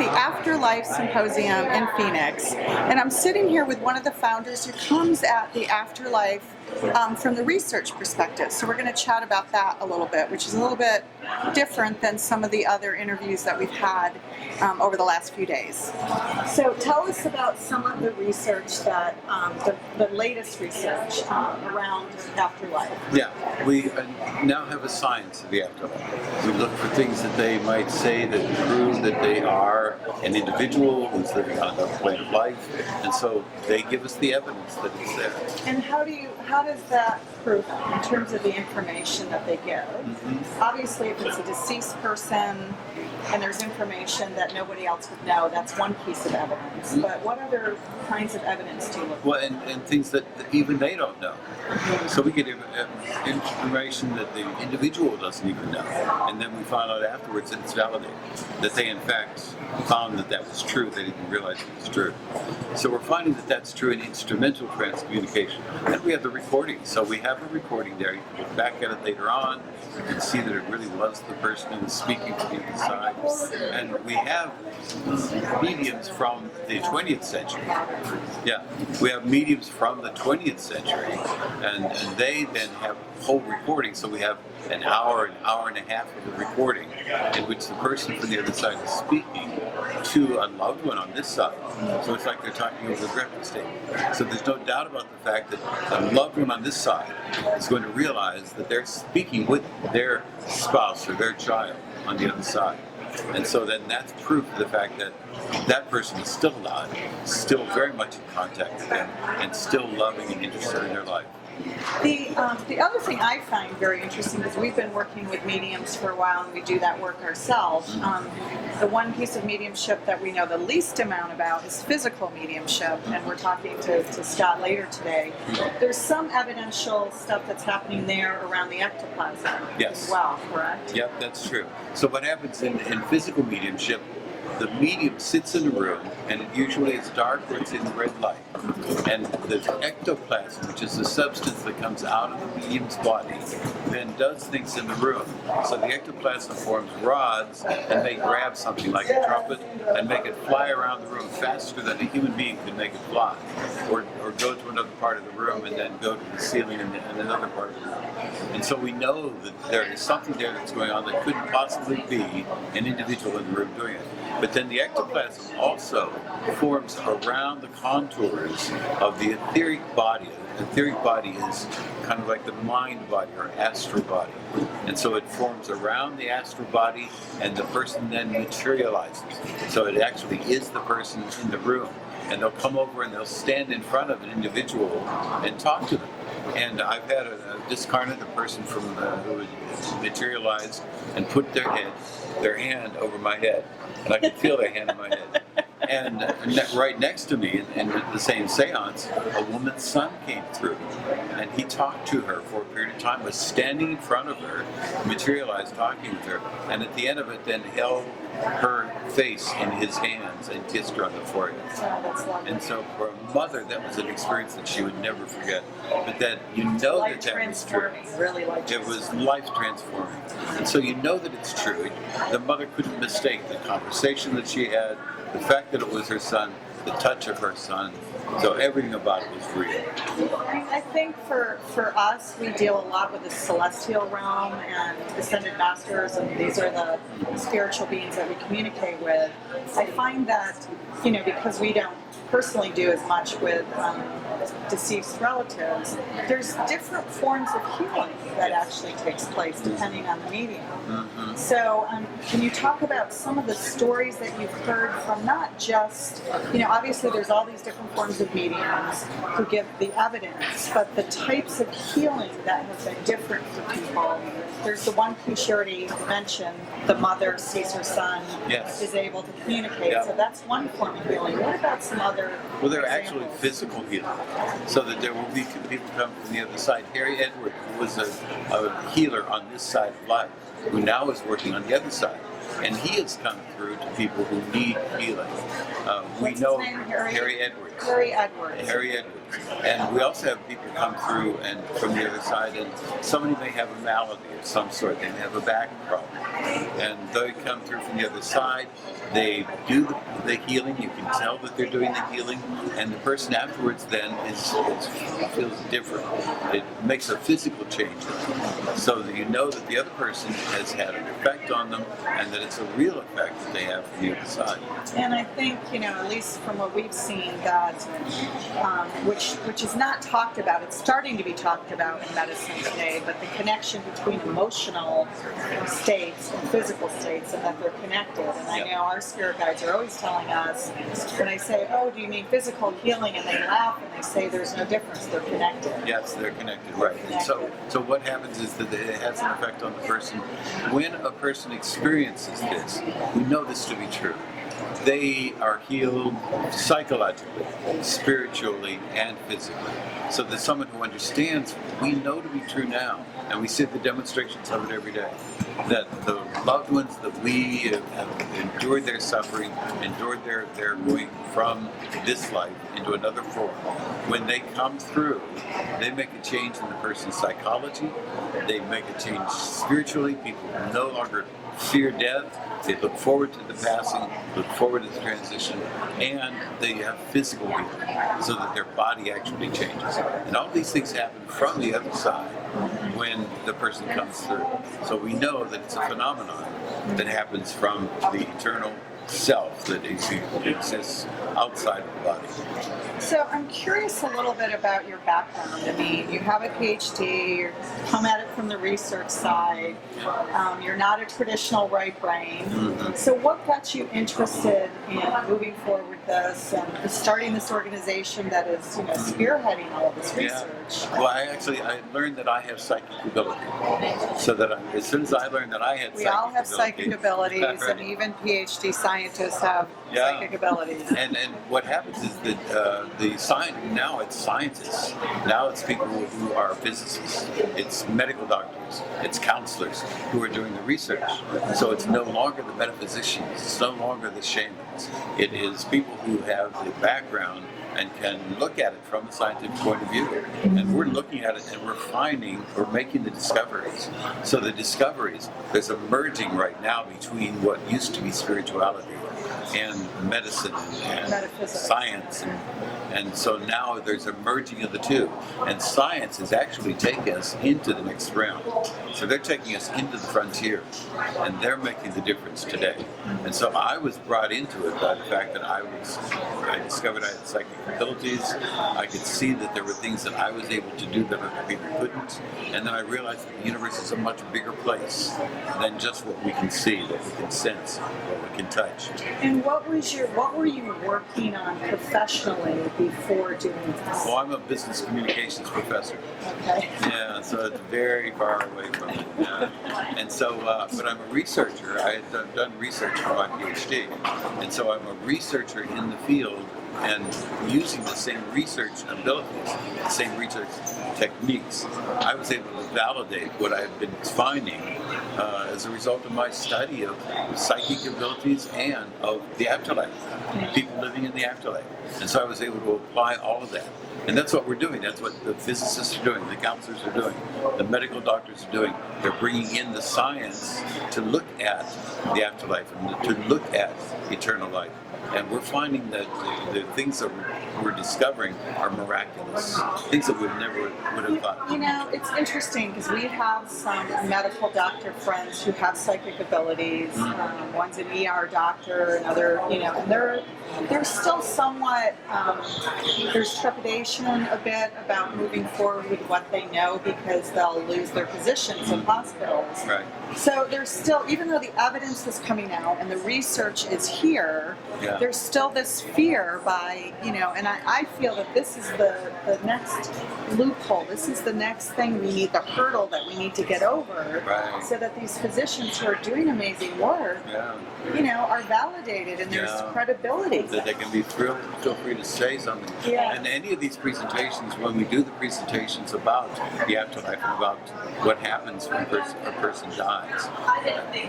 the Afterlife Symposium in Phoenix, and I'm sitting here with one of the founders who comes at the afterlife from the research perspective. So we're going to chat about that a little bit, which is a little bit different than some of the other interviews that we've had over the last few days. So tell us about some of the research that, the latest research around afterlife. Yeah, we now have a science of the afterlife. We look for things that they might say that prove that they are an individual who's living on another plane of life, and so they give us the evidence that it's there. And how does that prove in terms of the information that they give? Mm-hmm. Obviously, if it's a deceased person and there's information that nobody else would know, that's one piece of evidence. Mm-hmm. But what other kinds of evidence do you look for? Well, and things that even they don't know. So we get information that the individual doesn't even know. And then we find out afterwards that it's validated, that they in fact found that that was true. They didn't realize it was true. So we're finding that that's true in instrumental transcommunication. And we have the recording. So we have a recording there. You can look back at it later on. You can see that it really was the person who was speaking to the other side. And we have mediums from the 20th century. Yeah, we have mediums from the 20th century. And they then have whole recording. So we have an hour and a half of the recording in which the person from the other side is speaking to a loved one on this side. So it's like they're talking over the breakfast table. So there's no doubt about the fact that the loved one on this side is going to realize that they're speaking with their spouse or their child on the other side. And so then that's proof of the fact that that person is still alive, still very much in contact with them, and still loving and interested in their life. The other thing I find very interesting, because we've been working with mediums for a while and we do that work ourselves, the one piece of mediumship that we know the least amount about is physical mediumship, and we're talking to Scott later today. There's some evidential stuff that's happening there around the ectoplasm as well, correct? Yep, that's true. So what happens in physical mediumship, the medium sits in a room, and it usually is dark or it's in red light. And the ectoplasm, which is the substance that comes out of the medium's body, then does things in the room. So the ectoplasm forms rods, and they grab something like a trumpet and make it fly around the room faster than a human being could make it fly. Or go to another part of the room and then go to the ceiling in another part of the room. And so we know that there is something there that's going on that couldn't possibly be an individual in the room doing it. But then the ectoplasm also forms around the contours of the etheric body. The etheric body is kind of like the mind body or astral body. And so it forms around the astral body, and the person then materializes. So it actually is the person in the room. And they'll come over and they'll stand in front of an individual and talk to them. And I've had a discarnate person from who would materialize and put their hand over my head, and I could feel their hand on my head. And right next to me, in the same seance, a woman's son came through, and he talked to her for a period of time, was standing in front of her, materialized talking with her, and at the end of it then held her face in his hands and kissed her on the forehead. And so for a mother, that was an experience that she would never forget. But that you know that was true. Really it was life transforming. And so you know that it's true. The mother couldn't mistake the conversation that she had, the fact that it was her son, the touch of her son. So everything about it was real. I think for us, we deal a lot with the celestial realm and ascended masters, and these are the spiritual beings that we communicate with. I find that, because we don't personally do as much with deceased relatives, there's different forms of healing that actually takes place depending on the medium. Mm-hmm. So can you talk about some of the stories that you've heard from not just, obviously there's all these different forms of mediums who give the evidence, but the types of healing that have been different for people. There's the one piece you already mentioned, the mother sees her son, is able to communicate, so that's one form of healing. What about some other Well, they're actually physical healing, so that there will be people come from the other side. Harry Edward, who was a healer on this side of life, who now is working on the other side. And he has come through to people who need healing. We What's know his name? Harry Edwards. Harry Edwards. Harry Edwards. And we also have people come through and from the other side, and somebody may have a malady of some sort. They may have a back problem. And they come through from the other side. They do the healing. You can tell that they're doing the healing. And the person afterwards then feels different. It makes a physical change. So that you know that the other person has had an effect on them and that it's a real effect that they have from the other side. And I think, at least from what we've seen, that which is not talked about. It's starting to be talked about in medicine today, but the connection between emotional states and physical states, and that they're connected. And I know our spirit guides are always telling us, when I say, "Oh, do you mean physical healing?" and they laugh and they say, "There's no difference. They're connected." Yes, they're connected, right. And so what happens is that it has an effect on the person. When a person experiences this, we know this to be true. They are healed psychologically, spiritually, and physically. So that someone who understands, we know to be true now, and we see the demonstrations of it every day, that the loved ones that we have endured their suffering, endured their going from this life into another form, when they come through, they make a change in the person's psychology, they make a change spiritually. People no longer fear death. They look forward to the passing, look forward to the transition, and they have physical healing so that their body actually changes. And all these things happen from the other side when the person comes through. So we know that it's a phenomenon that happens from the eternal self that exists outside of the body. So I'm curious a little bit about your background. I mean, you have a Ph.D., you come at it from the research side, you're not a traditional right brain. Mm-hmm. So what got you interested in moving forward with this and starting this organization that is, spearheading all of this research? Well, I learned that I have psychic ability. So that as soon as I learned that I had we psychic all have ability, psychic abilities, right. and even Ph.D. scientists have psychic abilities. And what happens is that now it's scientists. Now it's people who are physicists. It's medical doctors. It's counselors who are doing the research. So it's no longer the metaphysicians. It's no longer the shamans. It is people who have the background and can look at it from a scientific point of view. And we're looking at it and we're making the discoveries. So the discoveries, there's a merging right now between what used to be spirituality and medicine and science. And so now there's a merging of the two. And science is actually taking us into the next realm. So they're taking us into the frontier, and they're making the difference today. And so I was brought into it by the fact that I discovered I had psychic abilities. I could see that there were things that I was able to do that other people couldn't. And then I realized that the universe is a much bigger place than just what we can see, what we can sense, what we can touch. And what were you working on professionally before doing this? Well, I'm a business communications professor. Okay. Yeah, so it's very far away from it. Yeah. And so, but I'm a researcher. I had done research for my Ph.D. And so I'm a researcher in the field and using the same research abilities, the same research techniques. I was able to validate what I had been finding as a result of my study of psychic abilities and of the afterlife, people living in the afterlife. And so I was able to apply all of that. And that's what we're doing. That's what the physicists are doing, the counselors are doing, the medical doctors are doing. They're bringing in the science to look at the afterlife and to look at eternal life. And we're finding that the things that we're discovering are miraculous, things that we never would have thought. It's interesting because we have some medical doctor friends who have psychic abilities. One's an ER doctor, another, and they're still somewhat, there's trepidation a bit about moving forward with what they know because they'll lose their positions in hospitals. Right. So there's still, even though the evidence is coming out and the research is here, there's still this fear by, and I feel that this is the next loophole. This is the next thing we need, the hurdle that we need to get over, Right. so that these physicians who are doing amazing work, Yeah. are validated and there's Yeah. credibility. That they can be feel free to say something. Yeah. And any of these presentations, when we do the presentations about the afterlife and about what happens when a person dies,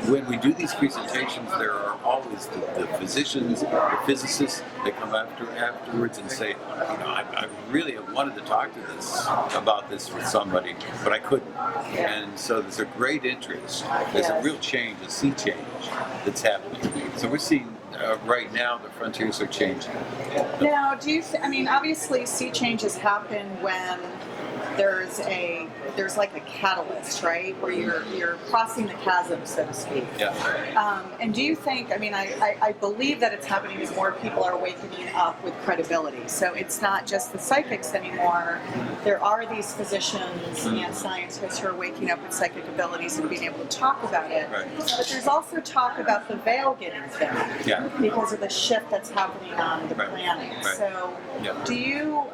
when we do these presentations, there are always the physicians, the physicists that come afterwards and say, I really wanted to talk to about this with somebody, but I couldn't. And so there's a great interest. There's a real change, a sea change that's happening. So we're seeing right now the frontiers are changing. Now, obviously sea changes happen when there's like a catalyst, right? Where you're crossing the chasm, so to speak. Yeah. And do you think, I believe that it's happening as more people are wakening up with credibility. So it's not just the psychics anymore. There are these physicians and scientists who are waking up with psychic abilities and being able to talk about it. Right. But there's also talk about the veil getting thin because of the shift that's happening on the planet. Right. So do you,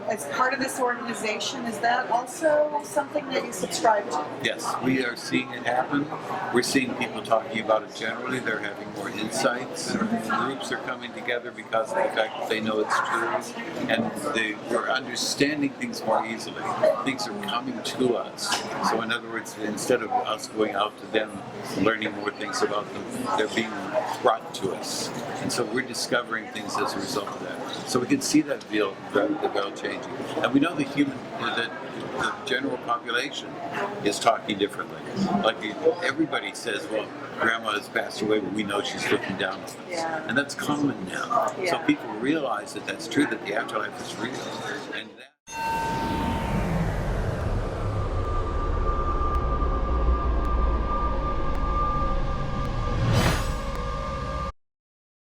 as part of this organization, is that also something that you subscribe to? Yes, we are seeing it happen. We're seeing people talking about it generally. They're having more insights. Groups are coming together because of the fact that they know it's true. And we're understanding things more easily. Things are coming to us. So in other words, instead of us going out to them, learning more things about them, they're being brought to us. And so we're discovering things as a result of that. So we can see that the veil changing. And we know the general population is talking differently. Like everybody says, well, grandma has passed away, but we know she's looking down on us. And that's common now. So people realize that that's true, that the afterlife is real. And that